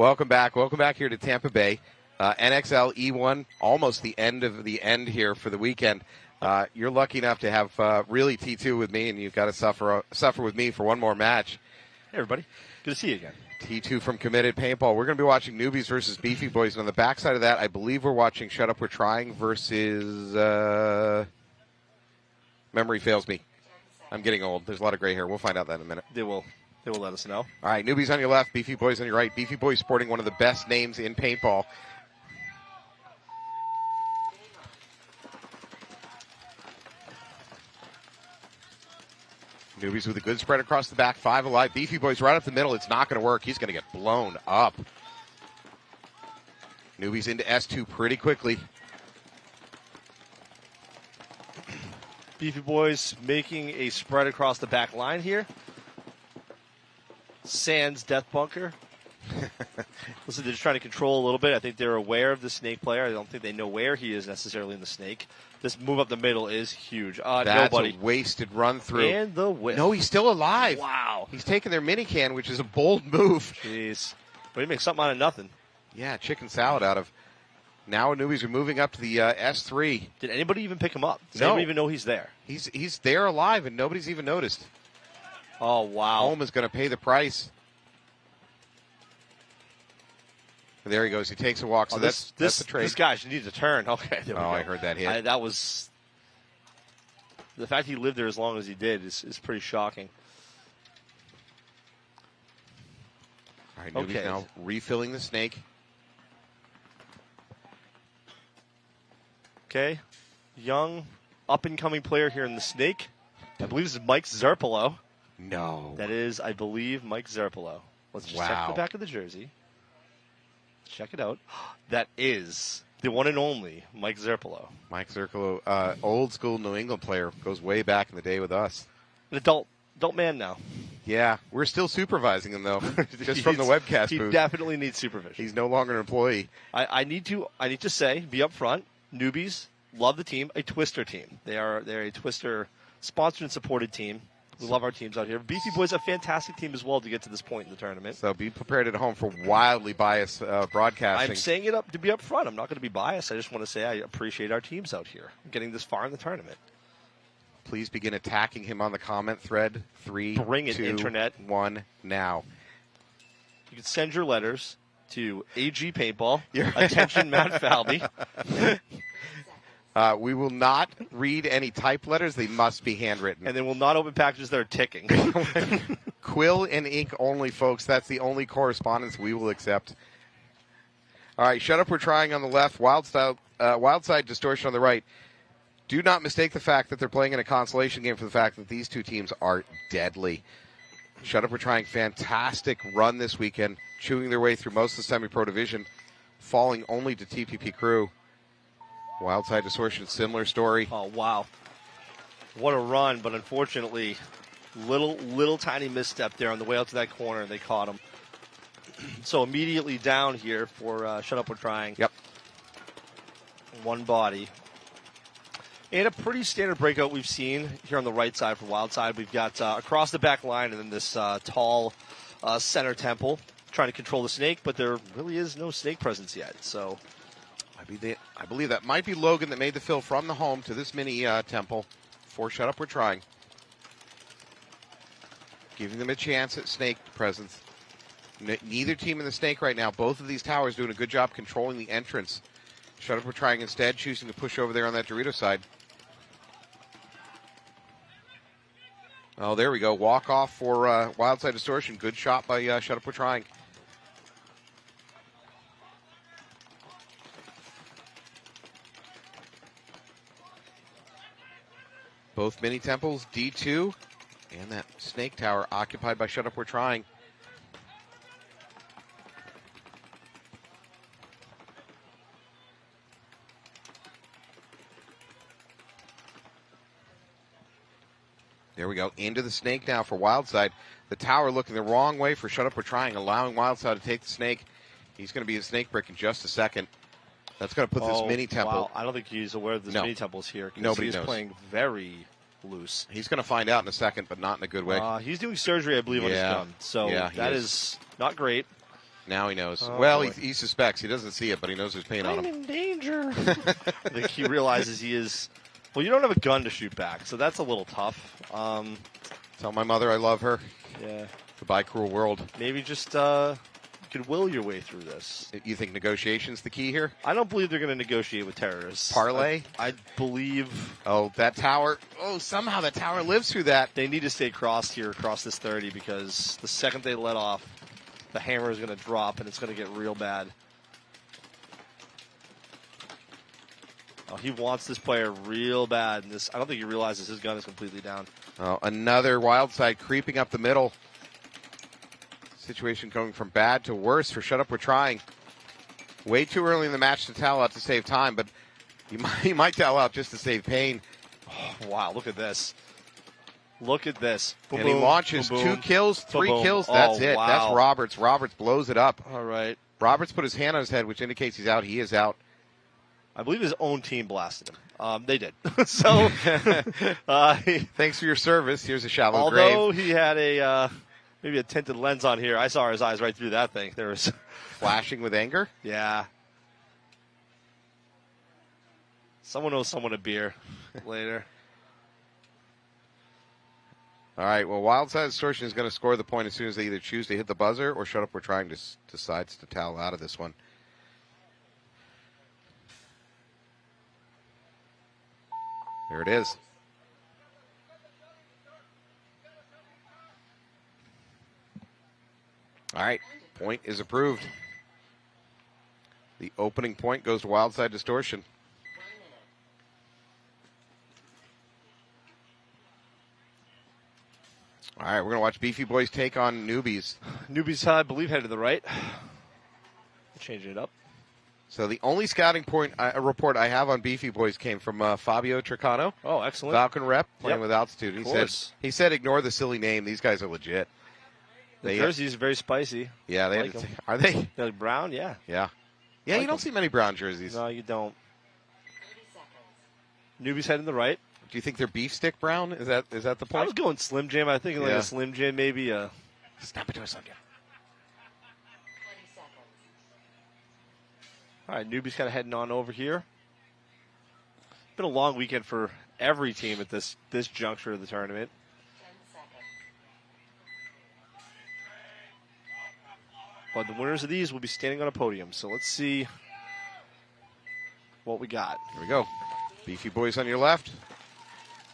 Welcome back. Welcome back here to Tampa Bay. NXL E1, almost the end of the end here for the weekend. You're lucky enough to have really T2 with me, and you've got to suffer with me for one more match. Hey, everybody. Good to see you again. T2 from Committed Paintball. We're going to be watching Newbies versus Beefy Boys. And on the backside of that, I believe we're watching Shut Up, We're Trying versus... memory fails me. I'm getting old. There's a lot of gray hair. We'll find out that in a minute. They will let us know. All right, Newbies on your left, Beefy Boys on your right. Beefy Boys sporting one of the best names in paintball. Newbies with a good spread across the back, 5 alive. Beefy Boys right up the middle. It's not going to work. He's going to get blown up. Newbies into S2 pretty quickly. Beefy Boys making a spread across the back line here. Sans Death Bunker. Listen, they're just trying to control a little bit. I think they're aware of the snake player. I don't think they know where he is necessarily in the snake. This move up the middle is huge. That's nobody. A wasted run through. And the whip. No, he's still alive. Wow. He's taking their mini can, which is a bold move. Jeez. But he makes something out of nothing. Yeah, chicken salad out of. Now Newbies are moving up to the S3. Did anybody even pick him up? Does No. anyone even know he's there? He's there alive, and nobody's even noticed. Oh, wow. Home is going to pay the price. And there he goes. He takes a walk. So that's the trade. This guy needs a turn. Okay. There we go. I heard that hit. That was the fact he lived there as long as he did is pretty shocking. All right, Newbies now refilling the snake. Okay, young, up-and-coming player here in the snake. I believe this is Mike Zerpolo. No. That is, I believe, Mike Zerpolo. Let's just check the back of the jersey. Check it out. That is the one and only Mike Zerpolo. Mike Zerpolo, old school New England player, goes way back in the day with us. An adult man now. Yeah, we're still supervising him though, just from the webcast booth. He definitely needs supervision. He's no longer an employee. I need to say, be up front. Newbies love the team, a Twister team. They're a Twister sponsored and supported team. We love our teams out here. Beefy Boys, a fantastic team as well to get to this point in the tournament. So be prepared at home for wildly biased broadcasting. I'm saying it up to be up front. I'm not going to be biased. I just want to say I appreciate our teams out here getting this far in the tournament. Please begin attacking him on the comment thread. 3, Bring it, 2, Internet. 1, now. You can send your letters to AG Paintball. Attention, Matt Falvey. We will not read any type letters. They must be handwritten. And then we'll not open packages that are ticking. Quill and ink only, folks. That's the only correspondence we will accept. All right, Shut Up, We're Trying on the left. Wildside Distortion on the right. Do not mistake the fact that they're playing in a consolation game for the fact that these two teams are deadly. Shut Up, We're Trying. Fantastic run this weekend, chewing their way through most of the semi-pro division, falling only to TPP Crew. Wildside Distortion, similar story. Oh, wow. What a run, but unfortunately, little tiny misstep there on the way out to that corner, and they caught him. So immediately down here for Shut Up, We're Trying. Yep. One body. And a pretty standard breakout we've seen here on the right side for Wildside. We've got across the back line and then this tall center temple trying to control the snake, but there really is no snake presence yet. So I believe that might be Logan that made the fill from the home to this mini temple for Shut Up, We're Trying. Giving them a chance at snake presence. Neither team in the snake right now. Both of these towers doing a good job controlling the entrance. Shut Up, We're Trying instead, choosing to push over there on that Dorito side. Oh, there we go. Walk off for Wildside Distortion. Good shot by Shut Up, We're Trying. Both mini temples, D2, and that snake tower occupied by Shut Up, We're Trying. There we go. Into the snake now for Wildside. The tower looking the wrong way for Shut Up, We're Trying, allowing Wildside to take the snake. He's going to be a snake brick in just a second. That's going to put this mini temple. Wow. I don't think he's aware of this mini temple's here. Nobody knows. He's playing very loose. He's going to find out in a second, but not in a good way. He's doing surgery, I believe, on his gun. So that is not great. Now he knows. Oh, well, boy. he suspects. He doesn't see it, but he knows there's paint on I'm him. in danger. I think he realizes he is. Well, you don't have a gun to shoot back, so that's a little tough. Tell my mother I love her. Yeah. Goodbye, cruel world. Maybe just you could will your way through this. You think negotiation's the key here? I don't believe they're going to negotiate with terrorists. Parlay? I believe. Oh, that tower. Oh, somehow that tower lives through that. They need to stay crossed here, across this 30, because the second they let off, the hammer is going to drop, and it's going to get real bad. Oh, he wants this player real bad. And I don't think he realizes his gun is completely down. Oh, another Wildside creeping up the middle. Situation going from bad to worse for Shut Up We're Trying. Way too early in the match to towel out to save time, but you might towel out just to save pain. Oh, wow, look at this. Look at this. Boom, And he launches boom, 2 kills, 3 boom. kills. That's Oh, it. wow. That's Roberts. Roberts blows it up. All right. Roberts put his hand on his head, which indicates he's out. He is out. I believe his own team blasted him. They did. So, Thanks for your service. Here's a shallow grave. although he had maybe a tinted lens on here, I saw his eyes right through that thing. There was, Flashing with anger. yeah. Someone owes someone a beer later. All right, well, Wildside Distortion is going to score the point as soon as they either choose to hit the buzzer or Shut Up We're Trying decides to towel out of this one. There it is. All right, point is approved. The opening point goes to Wildside Distortion. All right, we're going to watch Beefy Boys take on Newbies. Newbies, I believe, headed to the right. Changing it up. So the only scouting point report I have on Beefy Boys came from Fabio Tricano, Oh, excellent. Falcon rep, playing Yep. with altitude. He said, ignore the silly name. These guys are legit. The jersey's very spicy. Yeah, they like 'em. are they? They're like brown, yeah. Yeah, yeah. Like You don't 'em. see many brown jerseys. No, you don't. Newbies heading to the right. Do you think they're beef stick brown? Is that the I was point? going Slim Jim. I think like Yeah. a Slim Jim, maybe a. Snap it to a Slim Jim. All right, Newbies kind of heading on over here. Been a long weekend for every team at this juncture of the tournament. But the winners of these will be standing on a podium. So let's see what we got. Here we go. Beefy Boys on your left.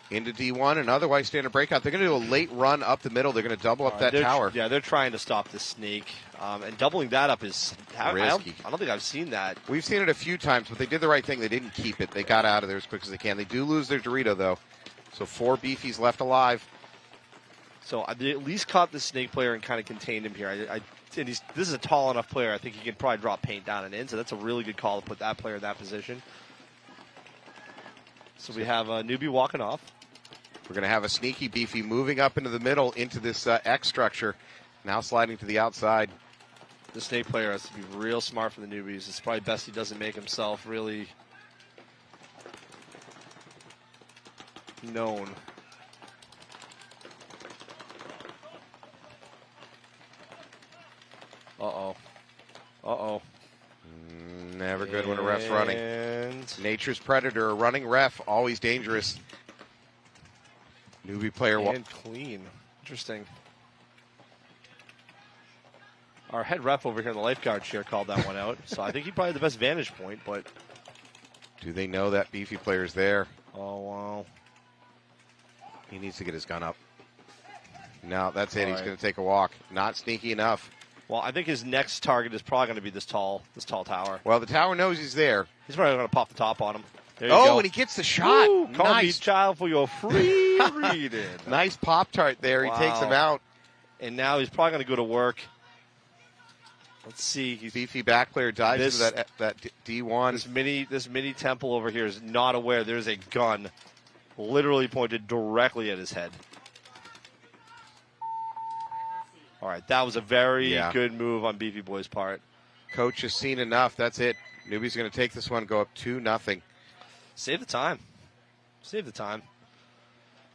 Into D1 and otherwise standard breakout. They're going to do a late run up the middle. They're going to double up that tower. Yeah, they're trying to stop the snake. And doubling that up is Risky. I don't think I've seen that. We've seen it a few times, but they did the right thing. They didn't keep it. They got out of there as quick as they can. They do lose their Dorito, though. So 4 Beefies left alive. So they at least caught the snake player and kind of contained him here. And this is a tall enough player. I think he can probably drop paint down and in. So that's a really good call to put that player in that position. So we have a newbie walking off. We're going to have a sneaky Beefy moving up into the middle into this X structure. Now sliding to the outside. The snake player has to be real smart for the newbies. It's probably best he doesn't make himself really known. Uh-oh. Uh-oh. Never good when a ref's running. And Nature's predator, a running ref, always dangerous. Newbie player. and clean. Interesting. Our head ref over here in the lifeguard chair called that one out. So I think he probably had the best vantage point, but Do they know that Beefy player's there? oh wow. He needs to get his gun up. No, that's it. All He's right. going to take a walk. Not sneaky enough. Well, I think his next target is probably going to be this tall tower. Well, the tower knows he's there. He's probably going to pop the top on him. There you go. And he gets the shot. Woo, call me Nice. child for your free reading. Nice Pop-Tart there. Wow. He takes him out. And now he's probably going to go to work. Let's see. He's, Beefy back player dives This- into that D1. this mini temple over here is not aware there's a gun literally pointed directly at his head. All right, that was a very good move on Beefy Boy's part. Coach has seen enough. That's it. Newbie's going to take this one, go up 2-0. Save the time. Save the time.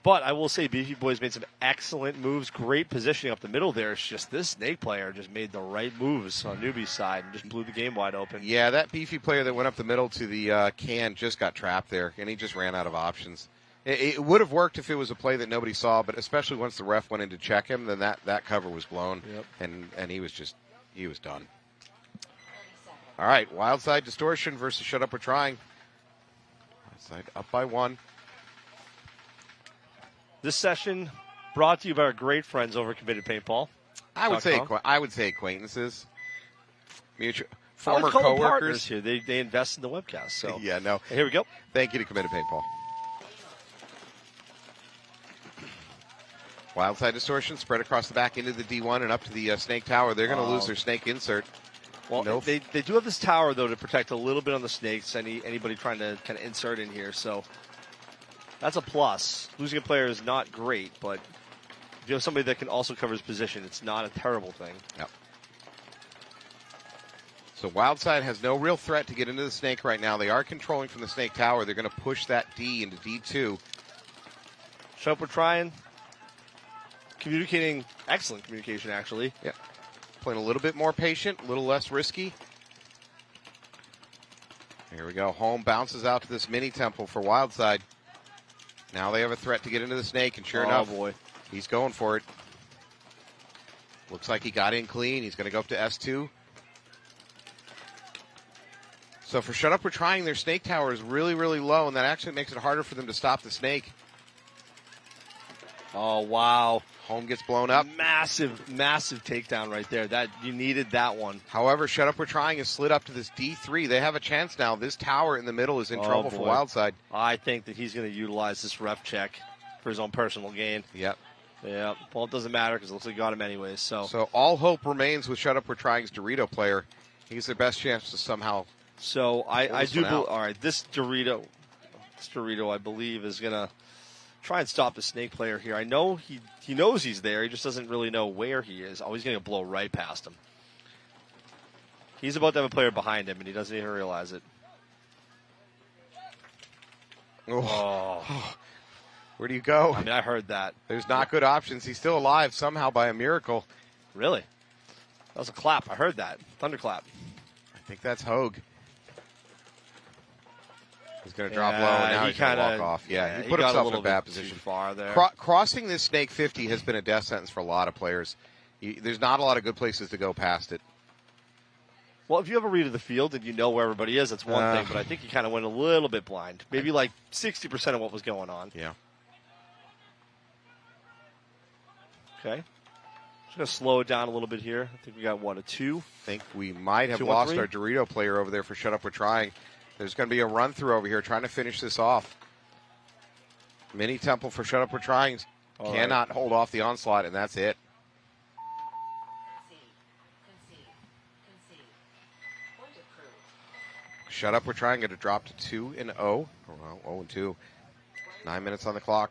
But I will say Beefy Boys made some excellent moves, great positioning up the middle there. It's just this Snake player just made the right moves on Newbies' side and just blew the game wide open. Yeah, that Beefy player that went up the middle to the can just got trapped there, and he just ran out of options. It would have worked if it was a play that nobody saw, but especially once the ref went in to check him, then that cover was blown, and he was done. All right, Wildside Distortion versus Shut Up We're Trying. Wildside up by 1. This session brought to you by our great friends over at Committed Paintball. I would say acquaintances, mutual I would former call them coworkers. partners here. They invest in the webcast. So Yeah, no. here we go. Thank you to Committed Paintball. Wildside Distortion spread across the back into the D1 and up to the Snake Tower. They're going to lose their Snake insert. Well, they do have this tower, though, to protect a little bit on the Snakes, anybody trying to kind of insert in here. So that's a plus. Losing a player is not great, but if you have somebody that can also cover his position, it's not a terrible thing. Yep. So Wildside has no real threat to get into the Snake right now. They are controlling from the Snake Tower. They're going to push that D into D2. Shut Up We're Trying. Communicating, excellent communication, actually. Yeah. Playing a little bit more patient, a little less risky. Here we go. Home bounces out to this mini temple for Wildside. Now they have a threat to get into the Snake, and sure enough, boy, he's going for it. Looks like he got in clean. He's going to go up to S2. So for Shut Up We're Trying, their Snake Tower is really, really low, and that actually makes it harder for them to stop the Snake. Oh, wow. Home gets blown up. Massive, massive takedown right there. That you needed that one. However, Shut Up We're Trying is slid up to this D3. They have a chance now. This tower in the middle is in trouble for Wildside. I think that he's going to utilize this ref check for his own personal gain. Yep. Yeah. Well, it doesn't matter because it looks like he got him anyways. So all hope remains with Shut Up We're Trying's Dorito player. He's their best chance to somehow. So I do. All right, this Dorito, I believe, is going to try and stop the Snake player here. I know he knows he's there. He just doesn't really know where he is. Oh, he's going to blow right past him. He's about to have a player behind him, and he doesn't even realize it. Oh. Where do you go? I mean, I heard that. There's not good options. He's still alive somehow by a miracle. Really? That was a clap. I heard that. Thunderclap. I think that's Hogue. He's going to drop low, and now he's going to walk off. Yeah, he put himself in a bad position. Far there. Crossing this Snake 50 has been a death sentence for a lot of players. There's not a lot of good places to go past it. Well, if you have a read of the field and you know where everybody is, that's one thing. But I think you kind of went a little bit blind. Maybe like 60% of what was going on. Yeah. Okay. Just going to slow it down a little bit here. I think we got, a 2? I think we might have lost our Dorito player over there for Shut Up We're Trying. There's going to be a run-through over here trying to finish this off. Mini temple for Shut Up We're Trying. Cannot hold off the onslaught, and that's it. Shut Up We're Trying to drop to 2-0. Well, 0-2. 9 minutes on the clock.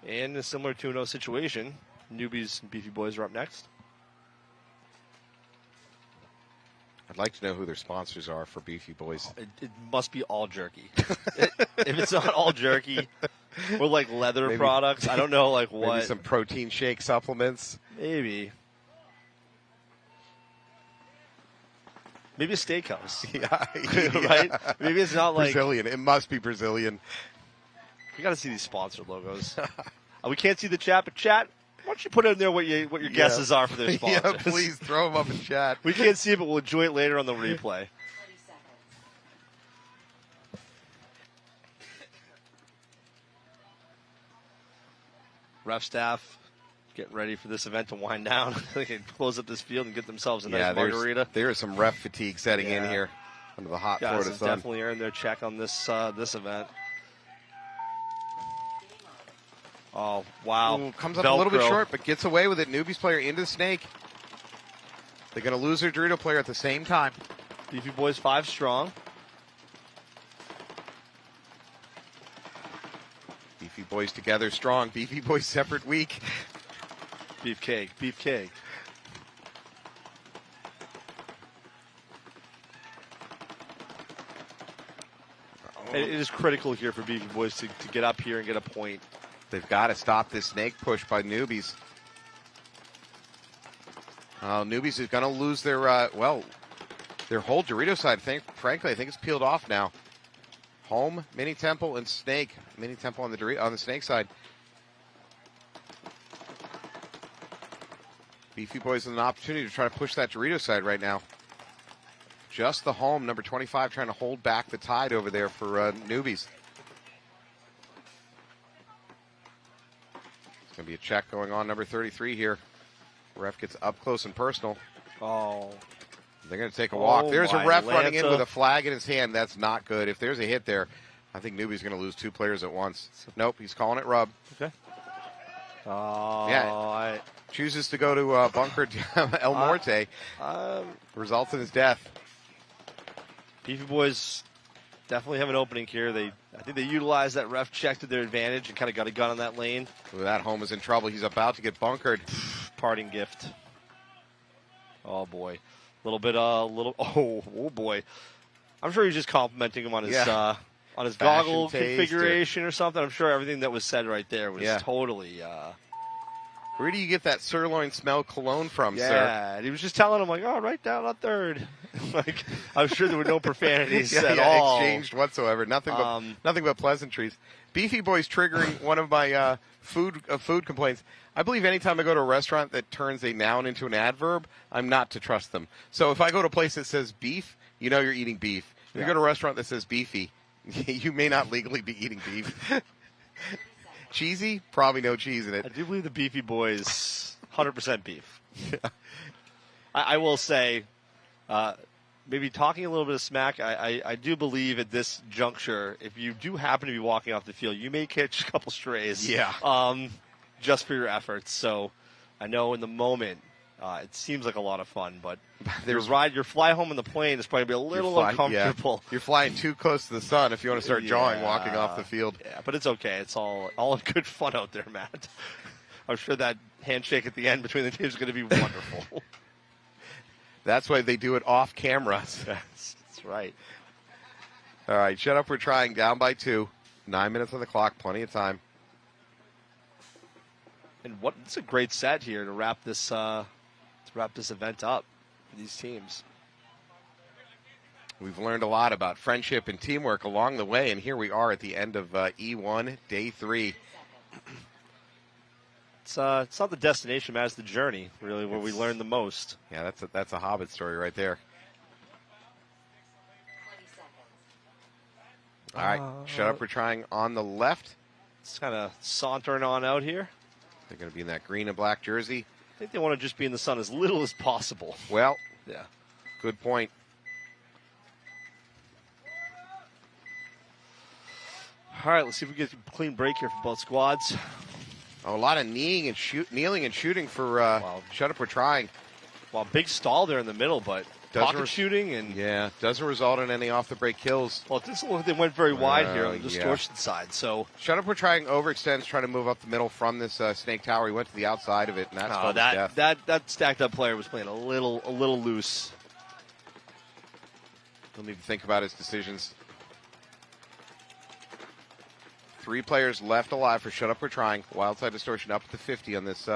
And a similar 2-0 situation. Newbies and Beefy Boys are up next. I'd like to know who their sponsors are for Beefy Boys. It must be all jerky. If it's not all jerky or like leather products, I don't know like what. Maybe some protein shake supplements. Maybe a steakhouse. Yeah. Right? Maybe it's not like Brazilian. It must be Brazilian. We got to see these sponsor logos. We can't see the chat, but chat, why don't you put in there what your guesses are for their sponsors? Yeah, please throw them up in chat. We can't see it, but we'll enjoy it later on the replay. Ref staff getting ready for this event to wind down. They can close up this field and get themselves a nice margarita. There is some ref fatigue setting in here under the hot Florida sun. Definitely earned their check on this event. Oh, wow. Ooh, comes up a little bit short, but gets away with it. Newbies player into the Snake. They're going to lose their Dorito player at the same time. Beefy Boys 5 strong. Beefy Boys together strong. Beefy Boys separate weak. Beefcake. It is critical here for Beefy Boys to get up here and get a point. They've got to stop this snake push by Newbies. Newbies is going to lose their, their whole Dorito side. Frankly, I think it's peeled off now. Home, Mini Temple, and Snake. Mini Temple on the Snake side. Beefy Boys with an opportunity to try to push that Dorito side right now. Just the home, number 25, trying to hold back the tide over there for Newbies. It's going to be a check going on, number 33 here. Ref gets up close and personal. Oh. They're going to take a walk. There's a ref running in with a flag in his hand. That's not good. If there's a hit there, I think Newbie's going to lose 2 players at once. Nope, he's calling it rub. Okay. Oh, yeah. Chooses to go to bunker El Morte. Results in his death. Beefy Boys definitely have an opening here. I think they utilized that ref check to their advantage and kind of got a gun on that lane. Ooh, that home is in trouble. He's about to get bunkered. Parting gift. Oh boy, oh boy. I'm sure he's just complimenting him on his goggle configuration or something. I'm sure everything that was said right there was totally. Where do you get that sirloin smell cologne from, sir? Yeah, and he was just telling him, like, oh, right down on third. Like, I'm sure there were no profanities at all. Exchanged whatsoever. Nothing but pleasantries. Beefy Boys triggering one of my food complaints. I believe anytime I go to a restaurant that turns a noun into an adverb, I'm not to trust them. So if I go to a place that says beef, you know you're eating beef. If you go to a restaurant that says beefy, you may not legally be eating beef. Cheesy? Probably no cheese in it. I do believe the Beefy Boys, 100% beef. I will say, maybe talking a little bit of smack, I do believe at this juncture, if you do happen to be walking off the field, you may catch a couple strays. Yeah. Just for your efforts. So I know in the moment, it seems like a lot of fun, but your fly home in the plane is probably a little uncomfortable. Yeah. You're flying too close to the sun if you want to start jawing walking off the field. Yeah, but it's okay. It's all good fun out there, Matt. I'm sure that handshake at the end between the teams is going to be wonderful. That's why they do it off camera. Yes, that's right. All right, shut up. We're trying down by 2. 9 minutes on the clock. Plenty of time. And it's a great set here to wrap this event up for these teams. We've learned a lot about friendship and teamwork along the way, and here we are at the end of E1, Day 3. It's not the destination, Matt. It's the journey, really, where we learn the most. Yeah, that's a Hobbit story right there. All right, shut up. We're trying on the left. It's kind of sauntering on out here. They're going to be in that green and black jersey. I think they want to just be in the sun as little as possible. Well, yeah, good point. All right, let's see if we get a clean break here for both squads. Oh, a lot of kneeling and shooting for Shut Up. We're trying. Well, big stall there in the middle, but pocket shooting and doesn't result in any off the break kills. Well, it doesn't look like they went very wide here on the distortion side. So Shut Up. We're trying overextends, trying to move up the middle from this snake tower. He went to the outside of it, and that's that stacked up player was playing a little loose. He'll need to think about his decisions. 3 players left alive for Shut Up. We're trying. Wildside Distortion up to 50 on this.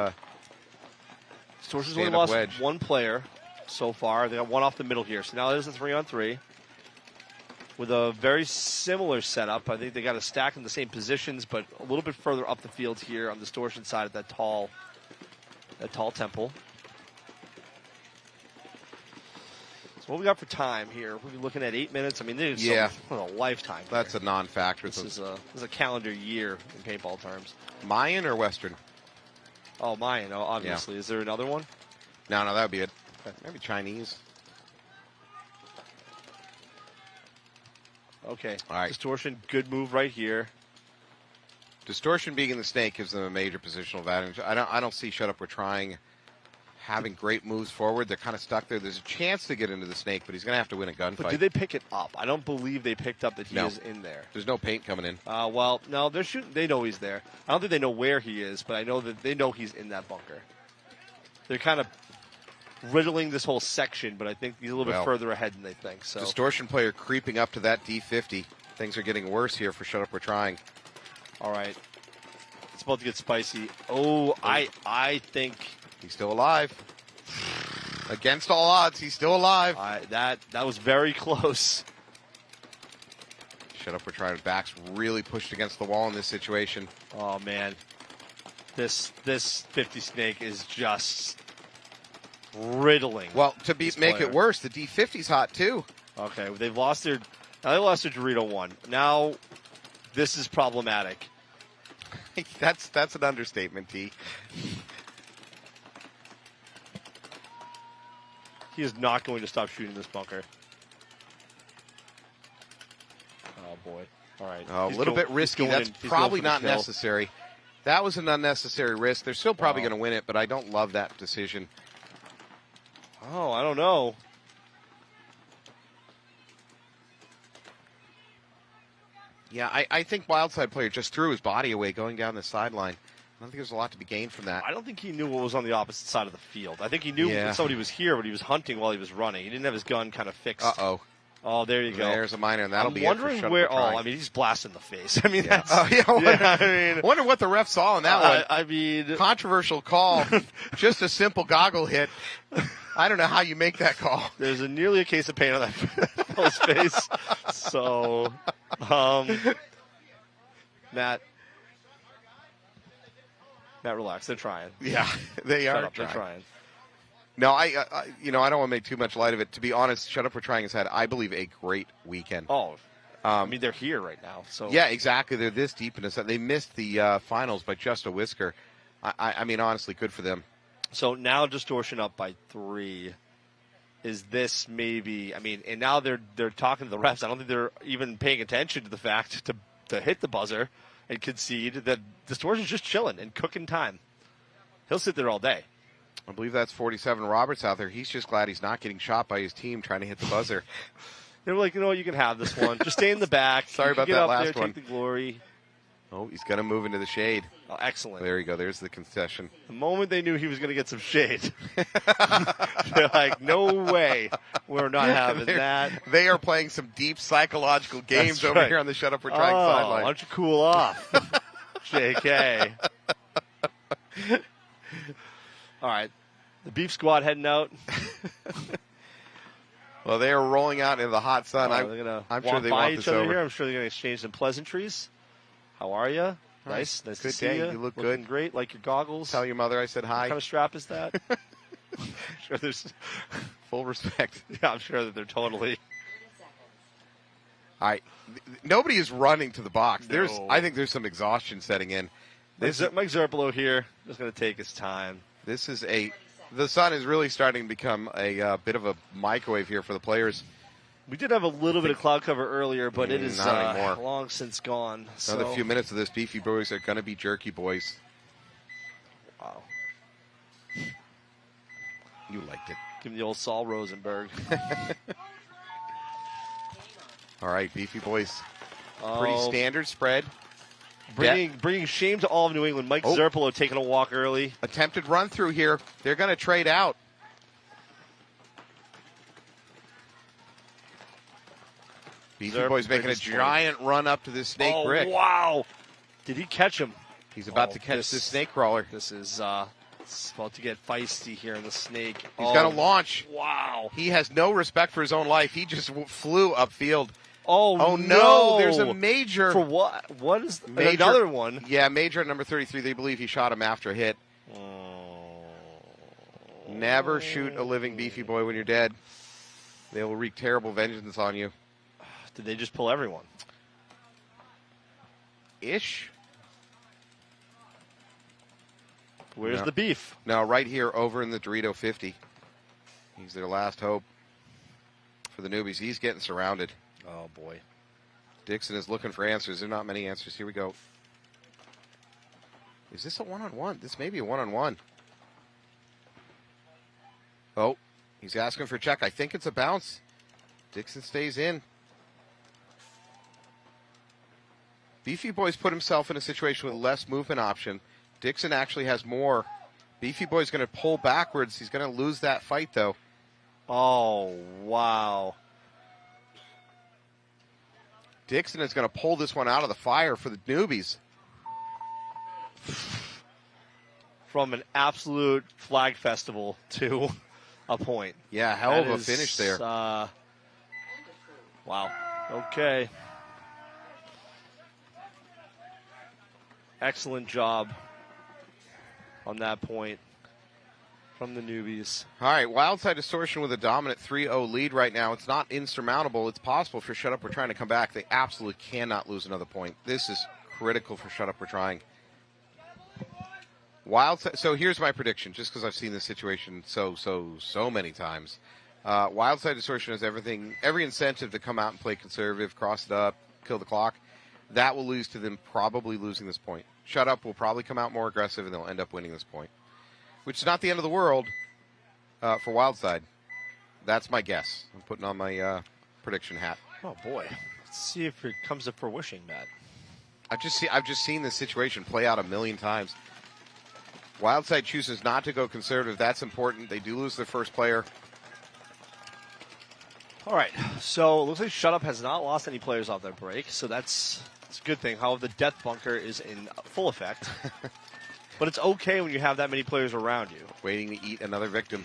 Distortion's only lost one player so far. They got one off the middle here. So now there's a 3-on-3 with a very similar setup. I think they got a stack in the same positions, but a little bit further up the field here on the Distortion side of that tall temple. So what we got for time here? We'll be looking at 8 minutes. I mean, this is a lifetime. That's a non-factor. This is a calendar year in paintball terms. Mayan or Western? Oh, Mayan, obviously. Yeah. Is there another one? No, that would be it. Maybe Chinese. Okay. All right. Distortion, good move right here. Distortion being in the snake gives them a major positional advantage. I don't see Shut Up. We're trying having great moves forward. They're kind of stuck there. There's a chance to get into the snake, but he's going to have to win a gunfight. But did they pick it up? I don't believe they picked up that he is in there. There's no paint coming in. Well, no, they're shooting. They know he's there. I don't think they know where he is, but I know that they know he's in that bunker. They're kind of riddling this whole section, but I think he's a little bit further ahead than they think. So Distortion player creeping up to that D50. Things are getting worse here for Shut Up. We're trying. All right. This about to get spicy. Oh, I think he's still alive. Against all odds, he's still alive. That was very close. Shut up, we're trying. Back's really pushed against the wall in this situation. Oh man, this 50 snake is just riddling. Well, to make it worse, the D50's hot too. Okay, they lost their Dorito one. Now this is problematic. That's an understatement, T. He is not going to stop shooting this bunker. Oh, boy. All right. A little bit risky. That's probably not necessary. That was an unnecessary risk. They're still probably going to win it, but I don't love that decision. Oh, I don't know. Yeah, I think Wildside player just threw his body away going down the sideline. I don't think there's a lot to be gained from that. I don't think he knew what was on the opposite side of the field. I think he knew that somebody was here, but he was hunting while he was running. He didn't have his gun kind of fixed. Uh-oh. Oh, there you go. There's a minor, and that'll be it for Shut where. Up, I mean, he's blasting the face. I mean, yeah. that's. I wonder what the ref saw on that one. I mean, controversial call. Just a simple goggle hit. I don't know how you make that call. There's nearly a case of paint on that fellow's face. So, Matt, relax. They're trying. Yeah, they are. They're trying. No, I don't want to make too much light of it. To be honest, Shut Up, We're Trying has had, I believe, a great weekend. Oh, I mean, they're here right now. So yeah, exactly. They're this deep in this. They missed the finals by just a whisker. I mean, honestly, good for them. So now Distortion up by 3. Is this maybe? I mean, and now they're talking to the refs. I don't think they're even paying attention to the fact to hit the buzzer and concede that Distortion's just chilling and cooking time. He'll sit there all day. I believe that's 47 Roberts out there. He's just glad he's not getting shot by his team trying to hit the buzzer. They were like, you know what, you can have this one. Just stay in the back. Sorry about that last one. Take the glory. Oh, he's going to move into the shade. Oh, excellent. There you go. There's the concession. The moment they knew he was going to get some shade, they're like, no way. We're not having that. They are playing some deep psychological games over here on the Shut Up, We're Trying sideline. Why don't you cool off, JK? All right. The Beef Squad heading out. Well, they are rolling out into the hot sun. I'm sure they want this over. Here. I'm sure they're going to exchange some pleasantries. How are you? Nice good to see day. you. You look Looking good. Great. Like your goggles. Tell your mother I said hi. What kind of strap is that? I'm sure there's full respect. Yeah, I'm sure that they're totally. All right. Nobody is running to the box. No. I think there's some exhaustion setting in. Mike Zerpolo here is going to take his time. The sun is really starting to become a bit of a microwave here for the players. We did have a little bit of cloud cover earlier, but it is not anymore. Long since gone. Another few minutes of this, Beefy Boys are going to be jerky boys. Wow. You liked it. Give me the old Saul Rosenberg. All right, Beefy Boys. Pretty standard spread. Bringing shame to all of New England. Mike Zerpolo taking a walk early. Attempted run through here. They're going to trade out. Beefy Boys making a giant run up to this snake brick. Wow. Did he catch him? He's about to catch this snake crawler. This is it's about to get feisty here in the snake. He's got to launch. Wow. He has no respect for his own life. He just flew upfield. Oh no! There's a major. For what? What is another one? Yeah, major at number 33. They believe he shot him after a hit. Never shoot a living Beefy Boy when you're dead. They will wreak terrible vengeance on you. Did they just pull everyone? Ish. Where's the beef? No, right here over in the Dorito 50. He's their last hope for the Newbies. He's getting surrounded. Oh, boy. Dixon is looking for answers. There are not many answers. Here we go. Is this a one-on-one? This may be a one-on-one. Oh, he's asking for a check. I think it's a bounce. Dixon stays in. Beefy Boy's put himself in a situation with less movement option. Dixon actually has more. Beefy Boy's going to pull backwards. He's going to lose that fight, though. Oh, wow. Dixon is going to pull this one out of the fire for the Newbies. from an absolute flag festival to a point. Yeah, hell That of a finish there. Wow. Okay. Excellent job on that point from the Newbies. All right, Wildside Distortion with a dominant 3-0 lead right now. It's not insurmountable. It's possible for Shut Up We're Trying to come back. They absolutely cannot lose another point. This is critical for Shut Up We're Trying. Wildside. So here's my prediction, just because I've seen this situation so many times. Wildside Distortion has every incentive to come out and play conservative, cross it up, kill the clock. That will lose to them probably losing this point. Shut Up will probably come out more aggressive, and they'll end up winning this point, which is not the end of the world for Wildside. That's my guess. I'm putting on my prediction hat. Oh boy, let's see if it comes to fruition, Matt. I've just seen this situation play out a million times. Wildside chooses not to go conservative. That's important. They do lose their first player. All right, so it looks like Shut Up has not lost any players off their break, so that's a good thing. However, the death bunker is in full effect. But it's okay when you have that many players around you. Waiting to eat another victim.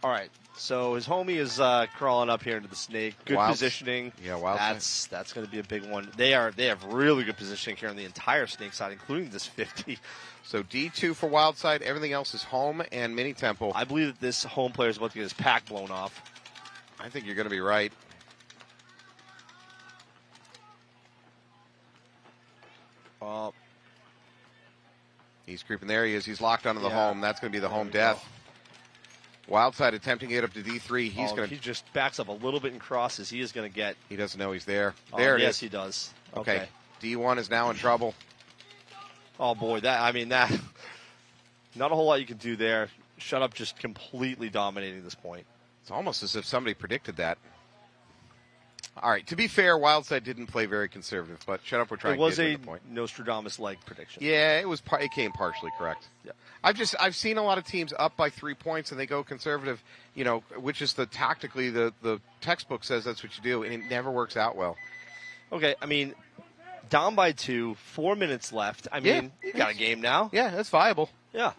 All right, so his homie is crawling up here into the snake. Good positioning. Yeah, Wildside. That's going to be a big one. They have really good positioning here on the entire snake side, including this 50. So D2 for Wildside. Everything else is home and mini temple. I believe that this home player is about to get his pack blown off. I think you're going to be right. He's creeping. There he is. He's locked onto the home. That's going to be the home death. Wildside attempting to get up to D3. He just backs up a little bit and crosses. He is going to get. He doesn't know he's there. There it is. Yes, he does. Okay. D1 is now in trouble. Oh boy, that not a whole lot you can do there. Shut Up just completely dominating this point. It's almost as if somebody predicted that. All right, to be fair, Wildside didn't play very conservative, but Shut Up, we're trying to get to the point. It was a Nostradamus-like prediction. Yeah, it came partially correct. Yeah. I've seen a lot of teams up by 3 points and they go conservative, which is tactically the textbook says that's what you do, and it never works out well. Okay, down by 2, 4 minutes left. You got a game now. Yeah, that's viable. Yeah,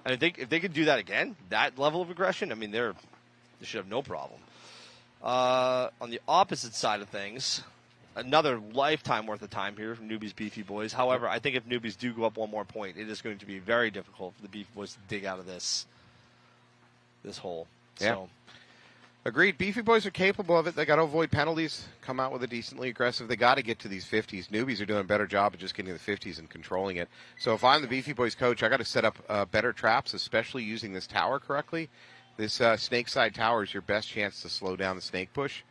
and if they could do that again, that level of aggression, they should have no problem. On the opposite side of things, another lifetime worth of time here from Newbies Beefy Boys. However, I think if Newbies do go up one more point, it is going to be very difficult for the Beefy Boys to dig out of this hole. Yeah. So, agreed. Beefy Boys are capable of it. They got to avoid penalties, come out with a decently aggressive. They got to get to these 50s. Newbies are doing a better job of just getting to the 50s and controlling it. So if I'm the Beefy Boys coach, I got to set up better traps, especially using this tower correctly. This snake side tower is your best chance to slow down the snake push.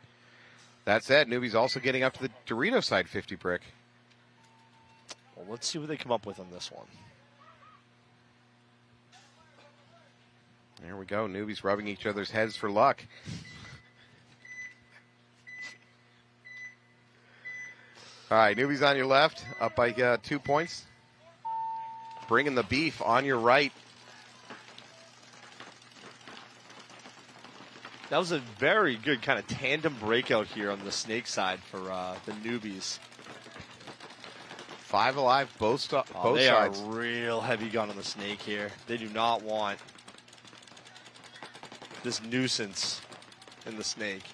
That said, Newbies also getting up to the Dorito side 50 brick. Well, let's see what they come up with on this one. There we go. Newbies rubbing each other's heads for luck. All right, Newbies on your left, up by 2 points. Bringing the beef on your right. That was a very good kind of tandem breakout here on the snake side for the Newbies. 5 alive, both sides. They are real heavy gun on the snake here. They do not want this nuisance in the snake.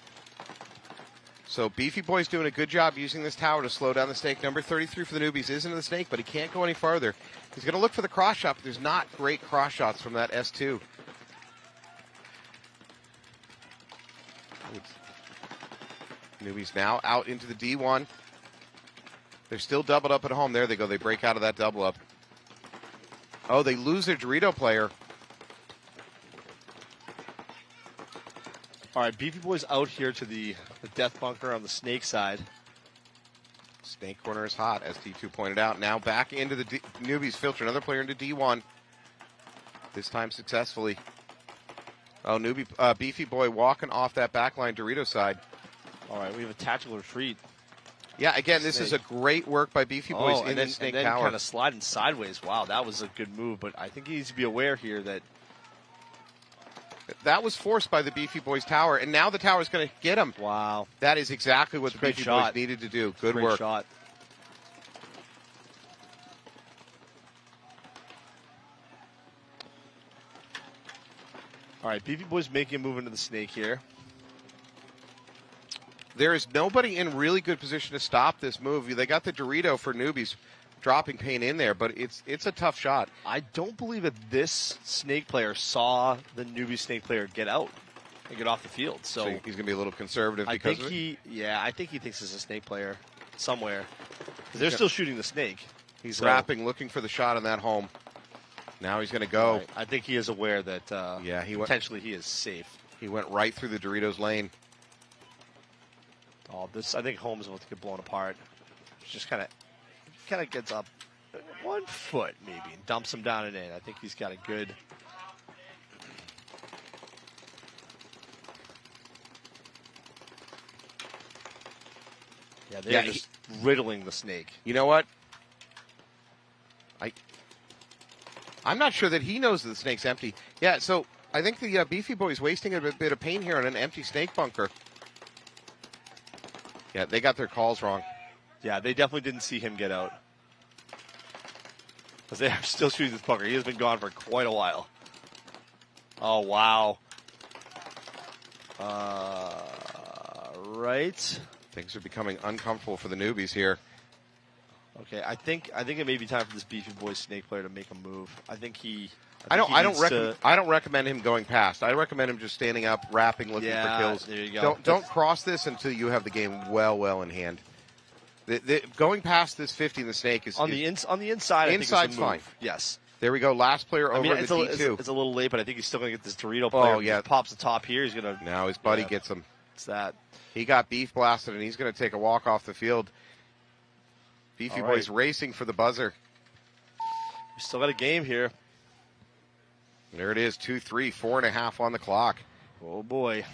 So Beefy Boy's doing a good job using this tower to slow down the snake. Number 33 for the Newbies is into the snake, but he can't go any farther. He's going to look for the cross shot, but there's not great cross shots from that S2. Newbies now out into the D1. They're still doubled up at home. There they go. They break out of that double up. Oh, they lose their Dorito player. All right, Beefy Boys out here to the death bunker on the snake side. Snake corner is hot, as D2 pointed out. Now back into the Newbies filter. Another player into D1. This time successfully. Oh, Beefy Boy walking off that backline Dorito side. All right, we have a tactical retreat. Yeah, again, this is a great work by Beefy Boys in the snake and then tower. Kind of sliding sideways. Wow, that was a good move, but I think he needs to be aware here that that was forced by the Beefy Boys tower, and now the tower is going to get him. Wow. That is exactly what the Beefy Boys needed to do. Good work. Shot. All right, Beefy Boys making a move into the snake here. There is nobody in really good position to stop this move. They got the Dorito for Newbies dropping paint in there, but it's a tough shot. I don't believe that this snake player saw the newbie snake player get out and get off the field. So he's going to be a little conservative because of it? I think he thinks it's a snake player somewhere. They're still shooting the snake. He's wrapping, looking for the shot on that home. Now he's going to go. Right. I think he is aware that potentially he is safe. He went right through the Doritos lane. Oh, I think Holmes will get blown apart. Just kind of gets up 1 foot maybe and dumps him down and in. I think he's got a good. Yeah, they're just riddling the snake. You know what? I'm not sure that he knows that the snake's empty. Yeah, so I think the Beefy Boys wasting a bit of paint here on an empty snake bunker. Yeah, they got their calls wrong. Yeah, they definitely didn't see him get out. Because they are still shooting this bunker. He has been gone for quite a while. Oh, wow. Right. Things are becoming uncomfortable for the newbies here. Okay, I think it may be time for this Beefy Boys snake player to make a move. I don't recommend him going past. I recommend him just standing up, wrapping, looking for kills. There you go. Don't cross this until you have the game well in hand. Going past this 50 in the snake is on the inside. Inside's fine. Yes. There we go. Last player over the D2. It's a little late, but I think he's still going to get this Dorito player. Oh yeah, pops the top here. He's going to. Now his buddy gets him. It's that. He got beef blasted, and he's going to take a walk off the field. Beefy Boys racing for the buzzer. We still got a game here. There it is, 2-3, 4.5 on the clock. Oh, boy.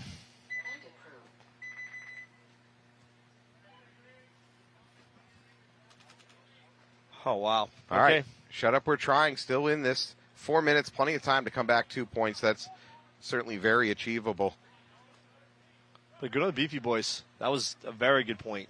Oh, wow. All right. Shut up, we're trying. Still in this. 4 minutes, plenty of time to come back 2 points. That's certainly very achievable. But good on the Beefy Boys. That was a very good point.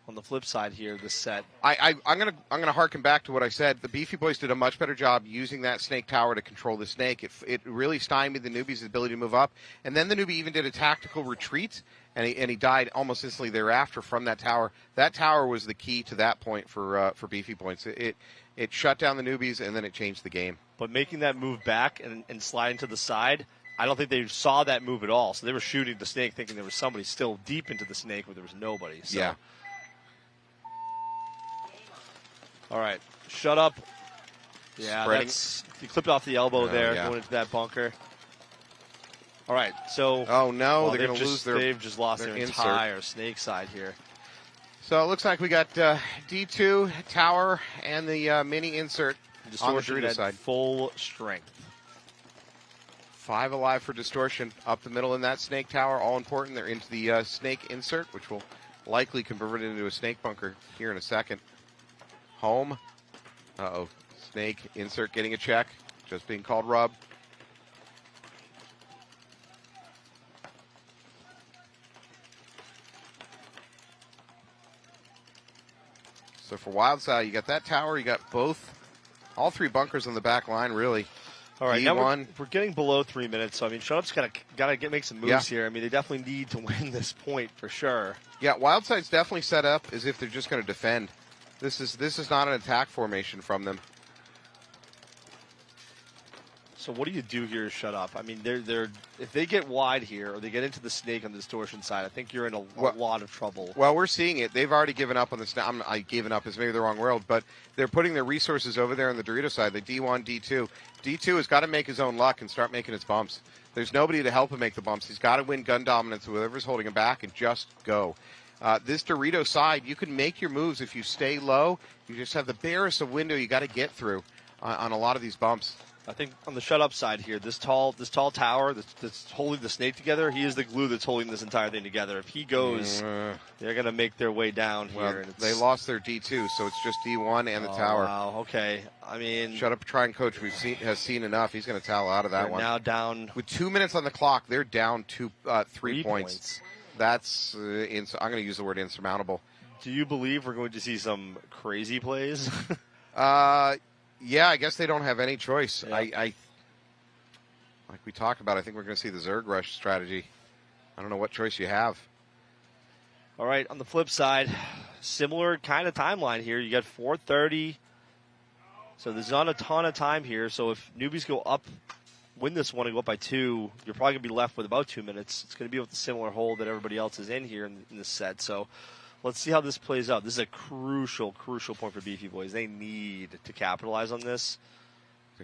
On the flip side here, this set. I'm gonna harken back to what I said. The Beefy Boys did a much better job using that snake tower to control the snake. It really stymied the newbies' ability to move up. And then the newbie even did a tactical retreat, and he died almost instantly thereafter from that tower. That tower was the key to that point for Beefy Boys. It shut down the newbies, and then it changed the game. But making that move back and sliding to the side, I don't think they saw that move at all. So they were shooting the snake thinking there was somebody still deep into the snake where there was nobody. So. Yeah. All right, shut up. Yeah, he clipped off the elbow there, going into that bunker. All right, so. Oh, no, they're going to lose their. They've just lost their entire snake side here. So it looks like we got D2, tower, and the mini insert on the Dorito side. Full strength. 5 alive for Distortion. Up the middle in that snake tower, all important. They're into the snake insert, which will likely convert it into a snake bunker here in a second. Home. Uh-oh. Snake insert getting a check. Just being called rub. So for Wildside, you got that tower. You got all 3 bunkers on the back line, really. All right, now we're getting below 3 minutes. So, I mean, Shut Up's got to make some moves here. I mean, they definitely need to win this point for sure. Yeah, Wildside's definitely set up as if they're just going to defend. This is not an attack formation from them. So what do you do here, Shut Up? I mean, they're if they get wide here or they get into the snake on the Distortion side, I think you're in a lot of trouble. Well, we're seeing it. They've already given up on the snake. I given up is maybe the wrong word, but they're putting their resources over there on the Dorito side, the D1, D2. D2 has got to make his own luck and start making his bumps. There's nobody to help him make the bumps. He's got to win gun dominance with whoever's holding him back and just go. This Dorito side, you can make your moves if you stay low. You just have the barest of window you got to get through on a lot of these bumps. I think on the Shut Up side here, this tall tower that's holding the snake together, he is the glue that's holding this entire thing together. If he goes, they're going to make their way down here. Well, they lost their D2, so it's just D1 and the tower. Wow, okay. I mean, Shut Up, trying coach. Has seen enough. He's going to towel out of that one. Now down with 2 minutes on the clock. They're down 3 points. That's I'm going to use the word insurmountable. Do you believe we're going to see some crazy plays? Yeah, I guess they don't have any choice. Yeah. Like we talked about, I think we're going to see the Zerg rush strategy. I don't know what choice you have. All right, on the flip side, similar kind of timeline here. You got 4:30, so there's not a ton of time here. So if Newbies go up, win this one and go up by 2, you're probably going to be left with about 2 minutes. It's going to be with a similar hold that everybody else is in here in this set. So let's see how this plays out. This is a crucial point for Beefy Boys. They need to capitalize on this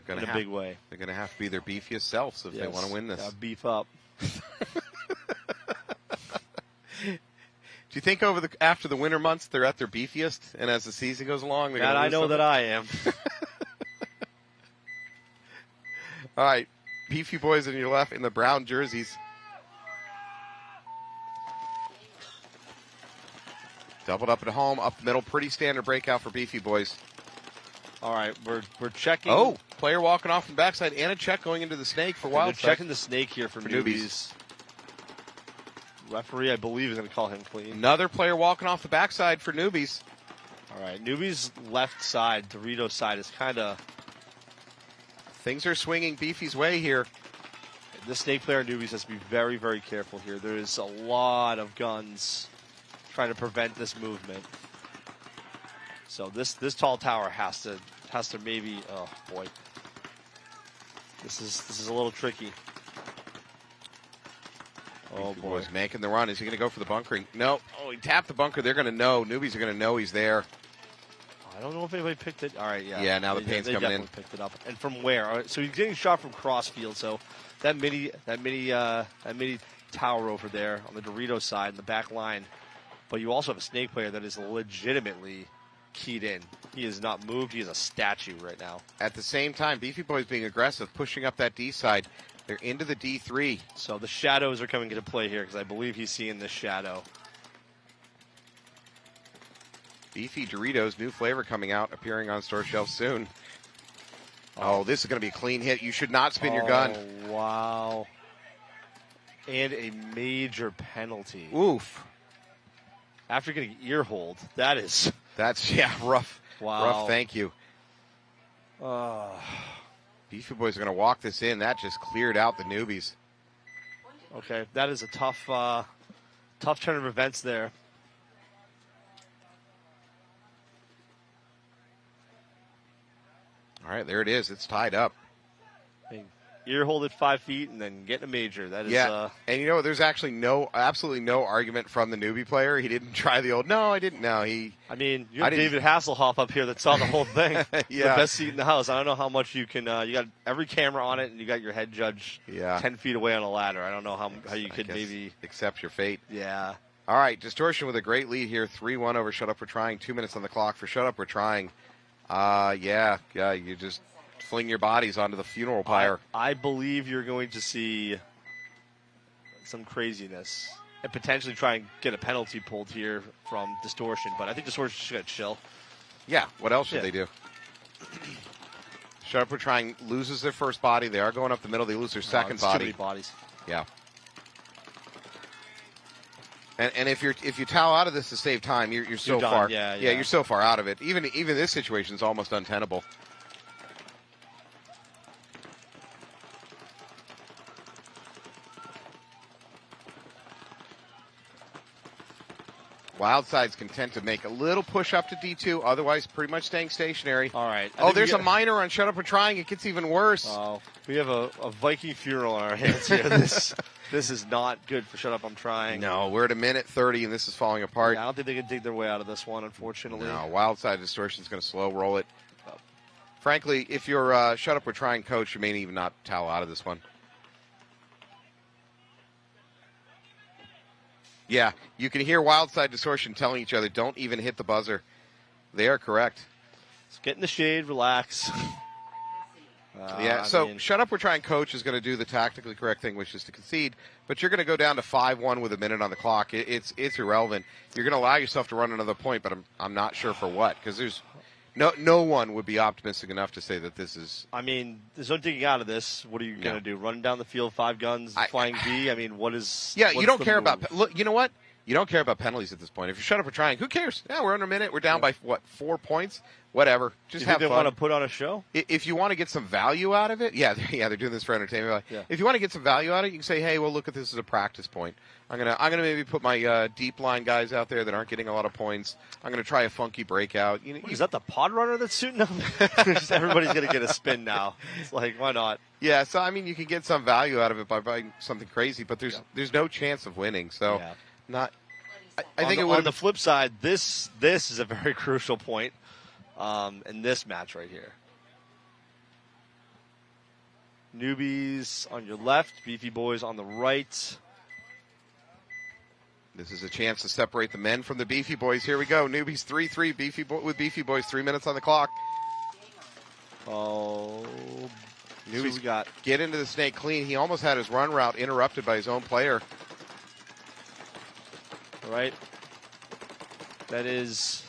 in a big way. They're going to have to be their beefiest selves if they want to win this. Beef up. Do you think after the winter months they're at their beefiest, and as the season goes along, they're going to I know that I am. All right, Beefy Boys on your left in the brown jerseys. Doubled up at home, up the middle, pretty standard breakout for Beefy Boys. All right, we're checking. Oh, player walking off from backside, and a check going into the snake for Wildside. They're checking the snake here for Newbies. Referee, I believe, is going to call him clean. Another player walking off the backside for Newbies. All right, Newbies' left side, Dorito's side, is kind of... Things are swinging Beefy's way here. The snake player Newbies has to be very, very careful here. There is a lot of guns trying to prevent this movement. So this tall tower has to maybe... Oh, boy. This is a little tricky. Oh, Beefy boy. Boys making the run. Is he going to go for the bunkering? No. Oh, he tapped the bunker. They're going to know. Newbies are going to know he's there. I don't know if anybody picked it. All right, yeah. Yeah, now the paint's they coming in. Definitely picked it up. And from where? All right, so he's getting shot from crossfield. So that mini tower over there on the Dorito side in the back line. But you also have a snake player that is legitimately keyed in. He has not moved. He is a statue right now. At the same time, Beefy Boys being aggressive, pushing up that D side. They're into the D3. So the shadows are coming into play here because I believe he's seeing this shadow. Beefy Doritos, new flavor coming out, appearing on store shelves soon. Oh, this is going to be a clean hit. You should not spin your gun. Wow. And a major penalty. Oof. After getting ear hold, that's rough. Wow. Rough, thank you. Beefy Boys are going to walk this in. That just cleared out the Newbies. Okay, that is a tough turn of events there. All right, there it is. It's tied up. Ear hold at 5 feet and then getting a major. That is, and you know, there's actually absolutely no argument from the newbie player. He didn't try the old, no, I didn't know. I mean, you have David Hasselhoff up here that saw the whole thing. Yeah. The best seat in the house. I don't know how much you can, you got every camera on it and you got your head judge 10 feet away on a ladder. I don't know how you could maybe accept your fate. Yeah. All right, Distortion with a great lead here, 3-1 over Shut Up We're Trying. 2 minutes on the clock for Shut Up We're Trying. You just fling your bodies onto the funeral pyre. I believe you're going to see some craziness and potentially try and get a penalty pulled here from Distortion, but I think Distortion's just going to chill. Yeah, what else should they do? Shut Up We're Trying loses their first body. They are going up the middle. They lose their second body. Too many bodies. Yeah. And if you towel out of this to save time, you're so done. far. Yeah, you're so far out of it. Even this situation is almost untenable. Wildside's content to make a little push up to D2, otherwise pretty much staying stationary. All right. There's a minor on Shut Up We're Trying. It gets even worse. Oh, we have a Viking funeral on our hands here. This is not good for Shut Up I'm Trying. No, we're at 1:30, and this is falling apart. Yeah, I don't think they can dig their way out of this one, unfortunately. No, Wildside Distortion's going to slow roll it. Frankly, if you're Shut Up We're Trying coach, you may even not towel out of this one. Yeah, you can hear Wildside Distortion telling each other, don't even hit the buzzer. They are correct. Let's get in the shade, relax. Shut Up We're Trying coach is going to do the tactically correct thing, which is to concede, but you're going to go down to 5-1 with a minute on the clock. It's irrelevant. You're going to allow yourself to run another point, but I'm not sure for what, because there's no one would be optimistic enough to say that this is... I mean, there's no digging out of this. What are you going to do? Run down the field, 5 guns, flying V? I mean, what is... Yeah, you don't care about... Look, you know what? You don't care about penalties at this point. If you're shut up or trying, who cares? Yeah, we're under a minute. We're down by, what, 4 points? Whatever. Just have fun. They want to put on a show? If you want to get some value out of it, they're doing this for entertainment. Yeah. If you want to get some value out of it, you can say, hey, well, look at this as a practice point. I'm gonna maybe put my deep line guys out there that aren't getting a lot of points. I'm gonna try a funky breakout. Is that the pod runner that's shooting them? Everybody's gonna get a spin now. It's like, why not? Yeah, so I mean, you can get some value out of it by buying something crazy, but there's no chance of winning. So, not. I think on the flip side, this is a very crucial point in this match right here. Newbies on your left, Beefy Boys on the right. This is a chance to separate the men from the Beefy Boys. Here we go. Newbies 3-3 with Beefy Boys. 3 minutes on the clock. Oh, Newbies so we got get into the snake clean. He almost had his run route interrupted by his own player. Right. That is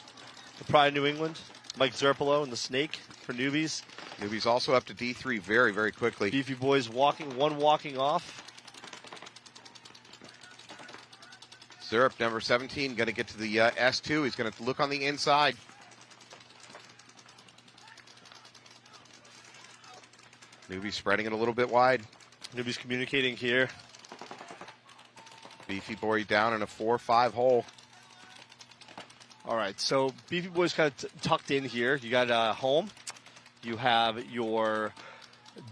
the pride of New England. Mike Zerpolo and the snake for Newbies. Newbies also up to D3 very, very quickly. Beefy Boys walking off. Zerp, number 17, going to get to the S2. He's going to look on the inside. Newbies spreading it a little bit wide. Newbies communicating here. Beefy Boy down in a 4-5 hole. All right, so Beefy Boy's kind of tucked in here. You got home. You have your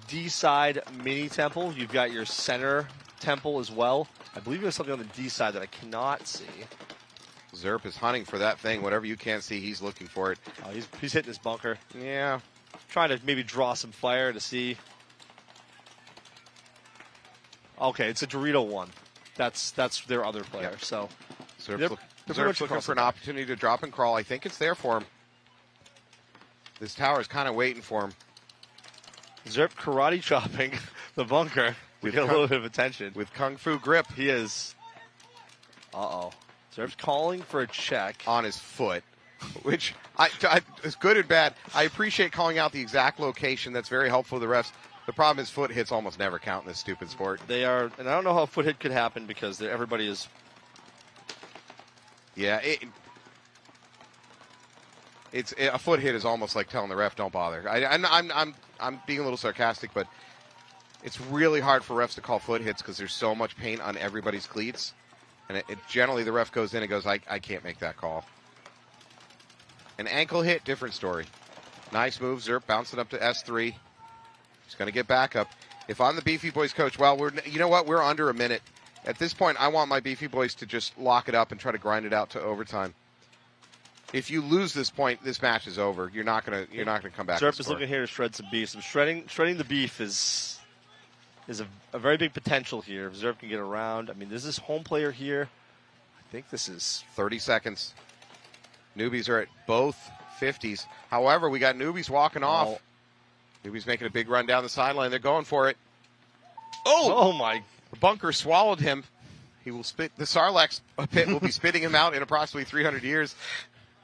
D side mini temple. You've got your center temple as well. I believe there's something on the D side that I cannot see. Zerp is hunting for that thing. Whatever you can't see, he's looking for it. Oh, he's hitting his bunker. Yeah. Trying to maybe draw some fire to see. Okay, it's a Dorito one. That's their other player. Yep. So Zerp's looking for an opportunity to drop and crawl. I think it's there for him. This tower is kind of waiting for him. Zerp karate chopping the bunker. We get a little bit of attention. With Kung Fu grip. He is. Uh-oh. Zerp's calling for a check. On his foot. Which, it's good and bad. I appreciate calling out the exact location. That's very helpful to the refs. The problem is foot hits almost never count in this stupid sport. They are, and I don't know how a foot hit could happen because everybody is. Yeah, a foot hit is almost like telling the ref don't bother. I'm being a little sarcastic, but it's really hard for refs to call foot hits because there's so much paint on everybody's cleats, and generally the ref goes in and goes, I can't make that call. An ankle hit, different story. Nice move, Zerp bouncing up to S3. He's going to get back up. If I'm the Beefy Boys coach, you know what? We're under a minute. At this point, I want my Beefy Boys to just lock it up and try to grind it out to overtime. If you lose this point, this match is over. You're not gonna come back. Zerp is looking here to shred some beef. Some shredding the beef is a very big potential here. If Zerp can get around. I mean, this is home player here. I think this is 30 seconds. Newbies are at both 50s. However, we got Newbies walking off. Newbies making a big run down the sideline. They're going for it. Oh my! The bunker swallowed him. He will spit. The Sarlacc pit will be spitting him out in approximately 300 years.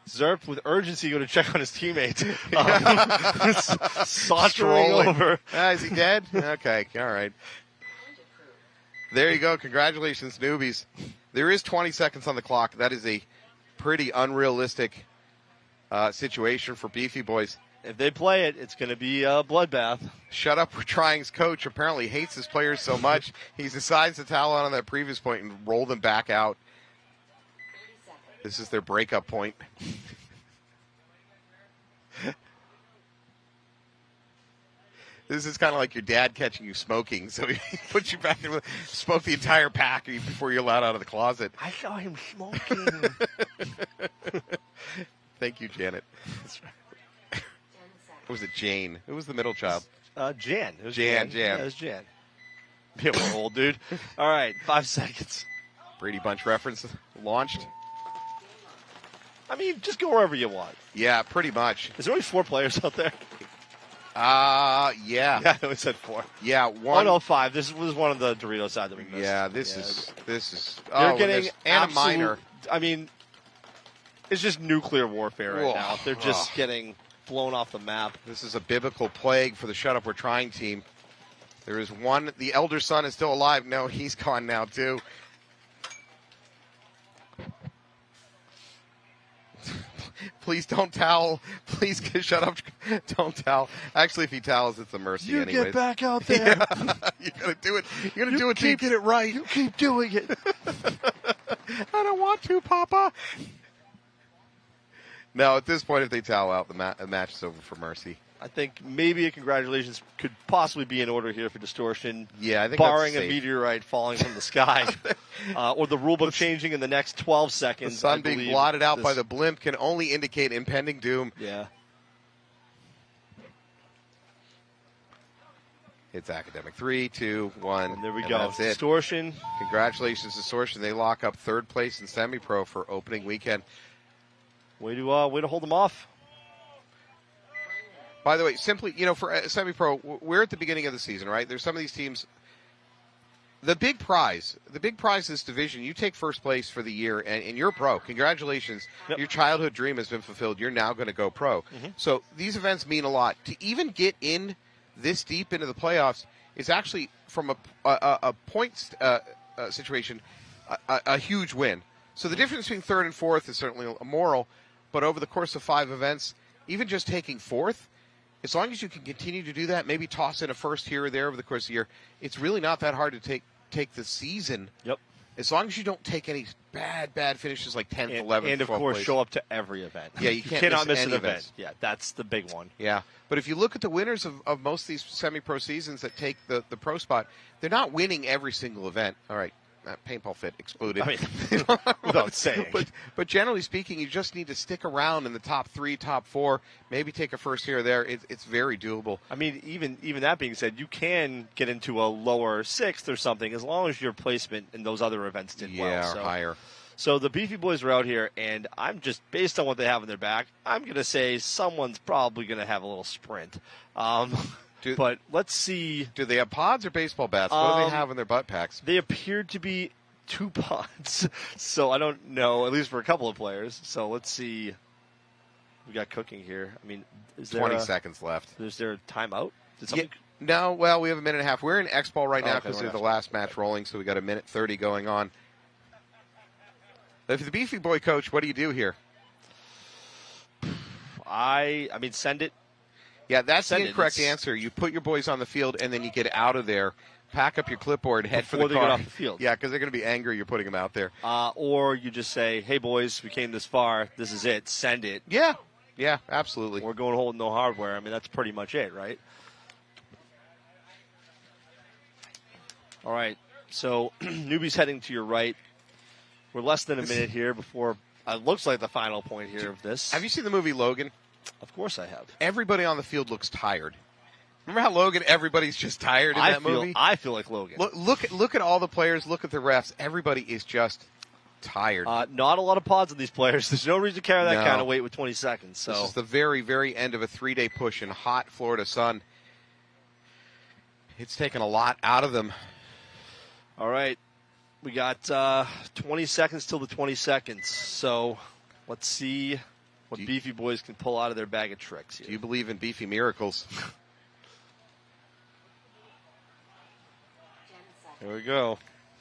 Zerp with urgency going to check on his teammate. Sauntering over. Is he dead? Okay, all right. There you go. Congratulations, Newbies. There is 20 seconds on the clock. That is a pretty unrealistic situation for Beefy Boys. If they play it, it's going to be a bloodbath. Shut Up We're Trying's coach apparently hates his players so much, he decides to towel on that previous point and roll them back out. This is their breakup point. This is kind of like your dad catching you smoking, so he puts you back in, smoke the entire pack before you're allowed out of the closet. I saw him smoking. Thank you, Janet. That's right. Or was it Jane? Who was the middle child? Jan. It was Jan. Yeah, it was Jan. Yeah, we're old, dude. All right, 5 seconds. Brady Bunch reference launched. I mean, just go wherever you want. Yeah, pretty much. Is there only 4 players out there? Yeah. Yeah, I only said 4. Yeah, 105. This was one of the Dorito side that we missed. Yeah, this is. They're getting and a minor. I mean, it's just nuclear warfare right now. They're just getting blown off the map. This is a biblical plague for the Shut Up We're Trying team. There is one. The elder son is still alive. No, he's gone now too. Please don't towel. Please shut up. Don't towel. Actually, if he towels, it's a mercy anyways. You get back out there. Yeah. You gotta do it. You gotta do it till you get it right. You keep doing it. I don't want to, Papa. No, at this point, if they towel out, the match is over for mercy. I think maybe a congratulations could possibly be in order here for Distortion. Yeah, I think barring that's a safe. meteorite falling from the sky, or the rulebook changing in the next 12 seconds. The sun being blotted out by the blimp can only indicate impending doom. Yeah. It's academic. 3, 2, 1. And there we go. That's it. Distortion. Congratulations, Distortion. They lock up third place in semi-pro for opening weekend. Way to hold them off. By the way, simply, for semi-pro, we're at the beginning of the season, right? There's some of these teams. The big prize of this division, you take first place for the year, and you're pro. Congratulations. Yep. Your childhood dream has been fulfilled. You're now going to go pro. Mm-hmm. So these events mean a lot. To even get in this deep into the playoffs is actually, from a points situation, a huge win. So the difference between third and fourth is certainly immoral, but over the course of 5 events, even just taking fourth, as long as you can continue to do that, maybe toss in a first here or there over the course of the year, it's really not that hard to take the season. Yep. As long as you don't take any bad finishes like 10th, 11th, and of 12th course place. Show up to every event. Yeah, you cannot miss an event. Events. Yeah, that's the big one. Yeah, but if you look at the winners of most of these semi-pro seasons that take the pro spot, they're not winning every single event. All right. Paintball fit exploded. I mean, without saying. But generally speaking, you just need to stick around in the top 3, top 4, maybe take a first here or there. It's very doable. I mean, even that being said, you can get into a lower 6th or something as long as your placement in those other events did well. Yeah, or higher. So the Beefy Boys are out here, and I'm just, based on what they have in their back, I'm going to say someone's probably going to have a little sprint. But let's see. Do they have pods or baseball bats? What do they have in their butt packs? They appear to be 2 pods. So I don't know, at least for a couple of players. So let's see. We got cooking here. I mean, is there 20 seconds left. Is there a timeout? Did something? Yeah, no, well, we have a minute and a half. We're in X-Ball right now because we're they're the last match rolling, so we got a minute 30 going on. If you're the Beefy Boy coach, what do you do here? I mean, send it. Yeah, that's the incorrect answer. You put your boys on the field, and then you get out of there, pack up your clipboard, head for the car. Before they get off the field. Yeah, because they're going to be angry you're putting them out there. Or you just say, hey, boys, we came this far. This is it. Send it. Yeah, absolutely. We're going hold no hardware. I mean, that's pretty much it, right? All right, so Newbies heading to your right. We're less than a minute here before it looks like the final point here of this. Have you seen the movie Logan? Of course I have. Everybody on the field looks tired. Remember how Logan, everybody's just tired in that movie? I feel like Logan. Look at all the players. Look at the refs. Everybody is just tired. Not a lot of pods on these players. There's no reason to carry that kind of weight with 20 seconds. So. This is the very, very end of a 3-day push in hot Florida sun. It's taken a lot out of them. All right. We got 20 seconds till the 20 seconds. So let's see what Beefy Boys can pull out of their bag of tricks here. Do you believe in beefy miracles? There we go.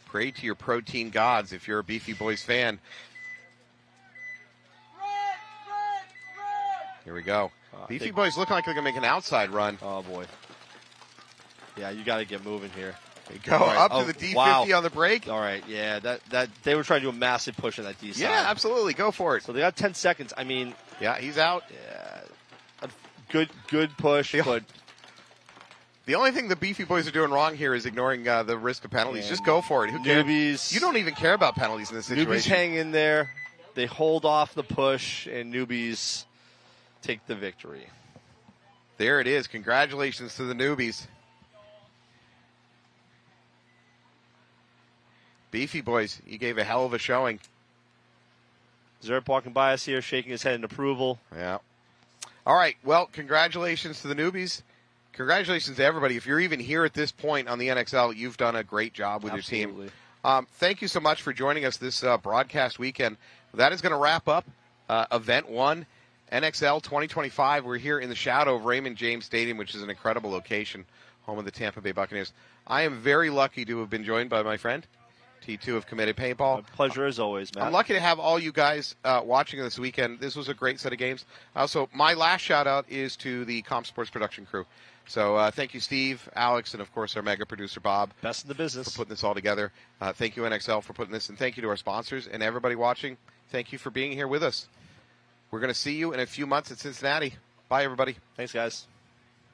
Pray to your protein gods if you're a Beefy Boys fan. Here we go. Beefy Boys looking like they're going to make an outside run. Oh, boy. Yeah, you got to get moving here. There you go. Right. Up to the D50 on the break. All right, yeah. That they were trying to do a massive push on that D side. Yeah, absolutely. Go for it. So they got 10 seconds. I mean. Yeah, he's out. Yeah. Good push, but. The only thing the Beefy Boys are doing wrong here is ignoring the risk of penalties. Just go for it. Who cares? Newbies. You don't even care about penalties in this situation. Newbies hang in there. They hold off the push, and Newbies take the victory. There it is. Congratulations to the Newbies. Beefy Boys, you gave a hell of a showing. Zerp walking by us here, shaking his head in approval. Yeah. All right. Well, congratulations to the Newbies. Congratulations to everybody. If you're even here at this point on the NXL, you've done a great job with your team. Thank you so much for joining us this broadcast weekend. That is going to wrap up Event 1, NXL 2025. We're here in the shadow of Raymond James Stadium, which is an incredible location, home of the Tampa Bay Buccaneers. I am very lucky to have been joined by my friend. T2 of Committed Paintball. My pleasure as always, Matt. I'm lucky to have all you guys watching this weekend. This was a great set of games. Also, my last shout-out is to the Comp Sports production crew. So thank you, Steve, Alex, and, of course, our mega producer, Bob. Best in the business. For putting this all together. Thank you, NXL, for putting this, and thank you to our sponsors. And everybody watching, thank you for being here with us. We're going to see you in a few months at Cincinnati. Bye, everybody. Thanks, guys.